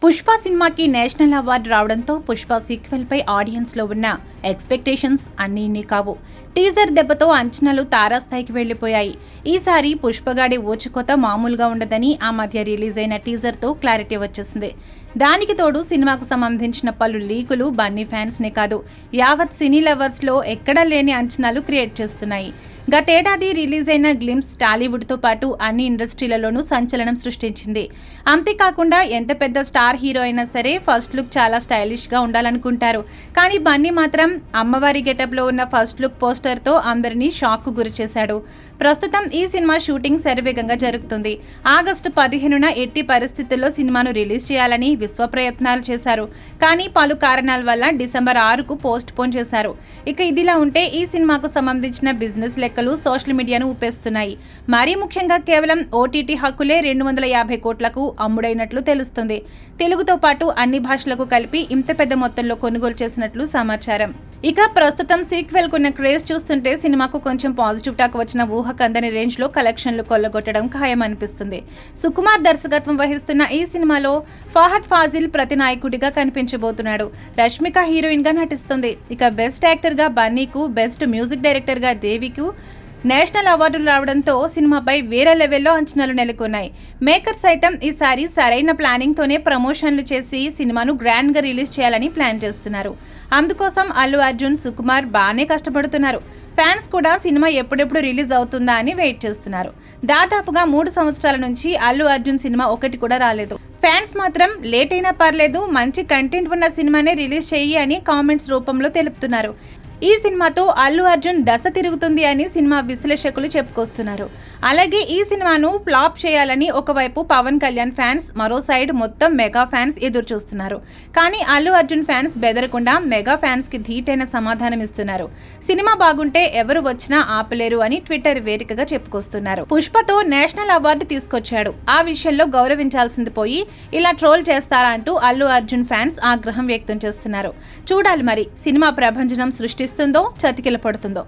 పుష్ప సినిమాకి national award రావడంతో Pushpa sequel పై audience లో ఉన్న ఎక్స్పెక్టేషన్స్ అన్నీ కావు. టీజర్ దెబ్బతో అంచనాలు తారాస్థాయికి వెళ్లిపోయాయి. ఈసారి పుష్పగాడి ఊచకోత మామూలుగా ఉండదని ఆ మధ్య రిలీజ్ అయిన టీజర్ తో క్లారిటీ వచ్చేసింది. దానికి తోడు సినిమాకు సంబంధించిన పలు లీకులు బన్నీ ఫ్యాన్స్ నే కాదు, యావత్ సినీ లవర్స్ లో ఎక్కడా లేని అంచనాలు క్రియేట్ చేస్తున్నాయి. గతేడాది రిలీజ్ అయిన గ్లిమ్స్ టాలీవుడ్ తో పాటు అన్ని ఇండస్ట్రీలలోనూ సంచలనం సృష్టించింది. అంతేకాకుండా ఎంత పెద్ద స్టార్ హీరో అయినా సరే ఫస్ట్ లుక్ చాలా స్టైలిష్ గా ఉండాలనుకుంటారు. కానీ బన్నీ మాత్రం అమ్మవారి గెటప్ లో ఉన్న ఫస్ట్ లుక్ పోస్టర్ తో అందరినీ షాక్ కు గురి చేశాడు. ప్రస్తుతం ఈ సినిమా షూటింగ్ శరవేగంగా జరుగుతుంది. ఆగస్టు 15న ఎట్టి పరిస్థితుల్లో సినిమాను రిలీజ్ చేయాలని విశ్వ ప్రయత్నాలు చేశారు. కానీ పలు కారణాల వల్ల డిసెంబర్ 6కు పోస్ట్ పోన్ చేశారు. ఇక ఇదిలా ఉంటే ఈ సినిమాకు సంబంధించిన బిజినెస్ లెక్కలు సోషల్ మీడియాను ఊపేస్తున్నాయి. మరీ ముఖ్యంగా కేవలం ఓటీటీ హక్కులే 250 కోట్లకు అమ్ముడైనట్లు తెలుస్తుంది. తెలుగుతో పాటు అన్ని భాషలకు కలిపి ఇంత పెద్ద మొత్తంలో కొనుగోలు చేసినట్లు సమాచారం. ఇక ప్రస్తుతం సీక్వెల్ కున్న క్రేజ్ చూస్తుంటే సినిమాకు కొంచెం పాజిటివ్ టాక్ వచ్చిన ఊహకందని రేంజ్ లో కలెక్షన్లు కొల్లగొట్టడం ఖాయమనిపిస్తుంది. సుకుమార్ దర్శకత్వం వహిస్తున్న ఈ సినిమాలో ఫహద్ ఫాజిల్ ప్రతినాయకుడిగా కనిపించబోతున్నాడు. రష్మిక హీరోయిన్ గా నటిస్తుంది. ఇక బెస్ట్ యాక్టర్ గా బన్నీకు, బెస్ట్ మ్యూజిక్ డైరెక్టర్ గా దేవికు నేషనల్ అవార్డులు రావడంతో సినిమాపై వేరే లెవెల్లో అంచనాలు నెలకొన్నాయి. మేకర్స్ సైతం ఈసారి సరైన ప్లానింగ్ తోనే ప్రమోషన్లు చేసి సినిమాను గ్రాండ్ గా రిలీజ్ చేయాలని ప్లాన్ చేస్తున్నారు. అందుకోసం అల్లు అర్జున్, సుకుమార్ బాగానే కష్టపడుతున్నారు. ఫ్యాన్స్ కూడా సినిమా ఎప్పుడెప్పుడు రిలీజ్ అవుతుందా అని వెయిట్ చేస్తున్నారు. దాదాపుగా 3 సంవత్సరాల నుంచి అల్లు అర్జున్ సినిమా ఒకటి కూడా రాలేదు. ఫ్యాన్స్ మాత్రం లేట్ అయినా పర్లేదు, మంచి కంటెంట్ ఉన్న సినిమానే రిలీజ్ చెయ్యి అని కామెంట్స్ రూపంలో తెలుపుతున్నారు. ఈ సినిమాతో అల్లు అర్జున్ దశ తిరుగుతుంది అని సినిమా విశ్లేషకులు చెప్పుకొస్తున్నారు. అలాగే ఈ సినిమాను ఫ్లాప్ చేయాలని ఒకవైపు పవన్ కళ్యాణ్ ఫ్యాన్స్, మరో సైడ్ మొత్తం మెగా ఫ్యాన్స్ ఎదురు చూస్తున్నారు. కానీ అల్లు అర్జున్ ఫ్యాన్స్ బెదరకుండా మెగా ఫ్యాన్స్ కి ధీటైన సమాధానం ఇస్తున్నారు. సినిమా బాగుంటే ఎవరు వచ్చినా ఆపలేరు అని ట్విట్టర్ వేదికగా చెప్పుకొస్తున్నారు. పుష్పతో నేషనల్ అవార్డు తీసుకొచ్చాడు, ఆ విషయంలో గౌరవించాల్సింది పోయి ఇలా ట్రోల్ చేస్తారా అంటూ అల్లు అర్జున్ ఫ్యాన్స్ ఆగ్రహం వ్యక్తం చేస్తున్నారు. చూడాలి మరి సినిమా ప్రభంజనం సృష్టిస్తుందో చతికిల పడుతుందో.